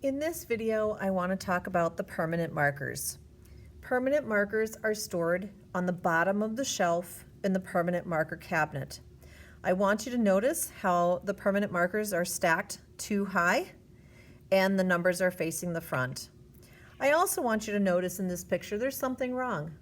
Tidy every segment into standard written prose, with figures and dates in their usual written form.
In this video, I want to talk about the permanent markers. Permanent markers are stored on the bottom of the shelf in the permanent marker cabinet. I want you to notice how the permanent markers are stacked too high and the numbers are facing the front. I also want you to notice in this picture there's something wrong.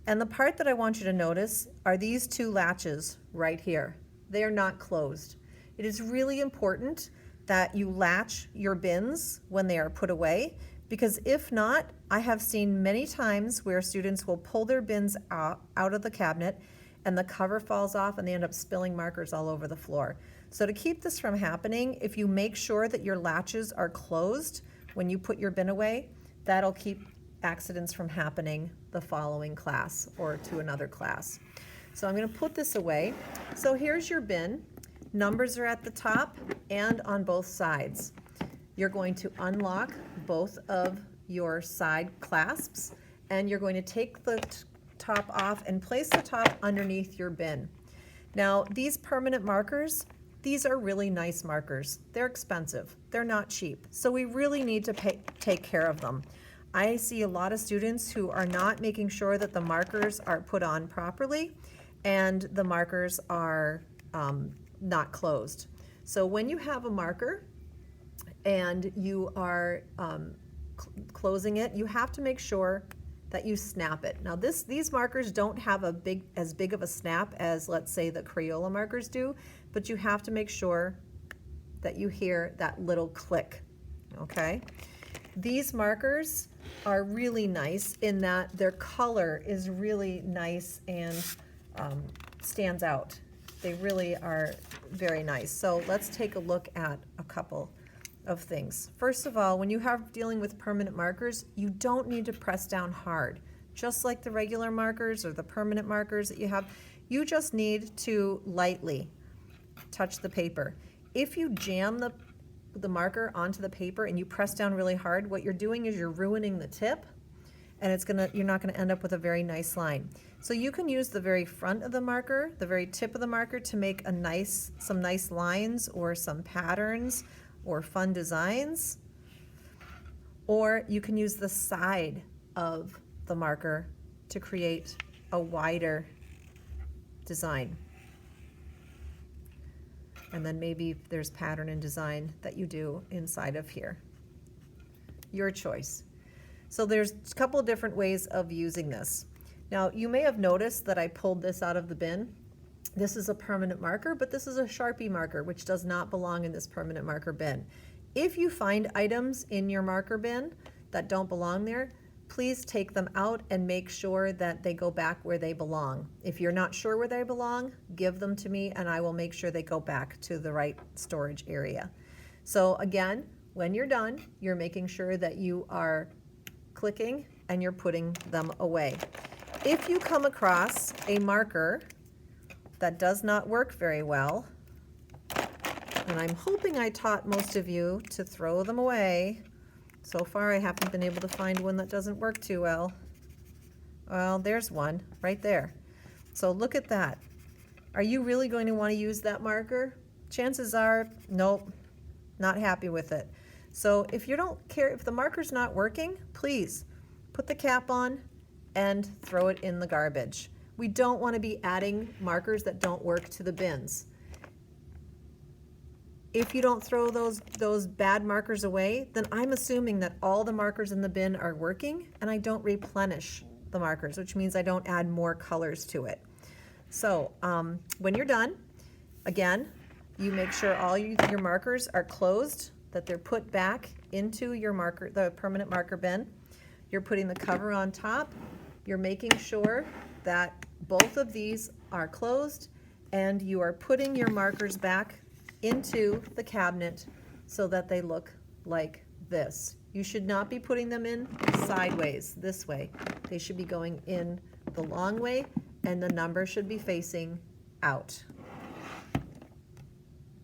And the part that I want you to notice are these two latches right here. They are not closed. It is really important that you latch your bins when they are put away, because if not, I have seen many times where students will pull their bins out of the cabinet and the cover falls off and they end up spilling markers all over the floor. So to keep this from happening, if you make sure that your latches are closed when you put your bin away, that'll keep accidents from happening the following class or to another class. So I'm going to put this away. So here's your bin. Numbers are at the top and on both sides. You're going to unlock both of your side clasps and you're going to take the top off and place the top underneath your bin. Now these permanent markers, these are really nice markers. They're expensive. They're not cheap. So we really need to take care of them. I see a lot of students who are not making sure that the markers are put on properly and the markers are not closed. So when you have a marker and you are closing it, you have to make sure that you snap it. Now these markers don't have as big of a snap as, let's say, the Crayola markers do, but you have to make sure that you hear that little click, okay? These markers are really nice in that their color is really nice and stands out. They really are very nice. So let's take a look at a couple of things. First of all, when you have dealing with permanent markers, you don't need to press down hard. Just like the regular markers or the permanent markers that you have, you just need to lightly touch the paper. If you jam the marker onto the paper and you press down really hard, what you're doing is you're ruining the tip and you're not gonna end up with a very nice line. So you can use the very front of the marker, the very tip of the marker, to make some nice lines or some patterns or fun designs. Or you can use the side of the marker to create a wider design. And then maybe there's pattern and design that you do inside of here. Your choice. So there's a couple of different ways of using this. Now you may have noticed that I pulled this out of the bin. This is a permanent marker, but this is a Sharpie marker, which does not belong in this permanent marker bin. If you find items in your marker bin that don't belong there, please take them out and make sure that they go back where they belong. If you're not sure where they belong, give them to me and I will make sure they go back to the right storage area. So again, when you're done, you're making sure that you are clicking and you're putting them away. If you come across a marker that does not work very well, and I'm hoping I taught most of you to throw them away. So far I haven't been able to find one that doesn't work too well. Well, there's one right there. So look at that. Are you really going to want to use that marker? Chances are, nope, not happy with it. So if you don't care, if the marker's not working, please put the cap on and throw it in the garbage. We don't want to be adding markers that don't work to the bins. If you don't throw those bad markers away, then I'm assuming that all the markers in the bin are working and I don't replenish the markers, which means I don't add more colors to it. So when you're done, again, you make sure all your markers are closed, that they're put back into your marker, the permanent marker bin. You're putting the cover on top. You're making sure that both of these are closed and you are putting your markers back into the cabinet so that they look like this. You should not be putting them in sideways, this way. They should be going in the long way and the number should be facing out.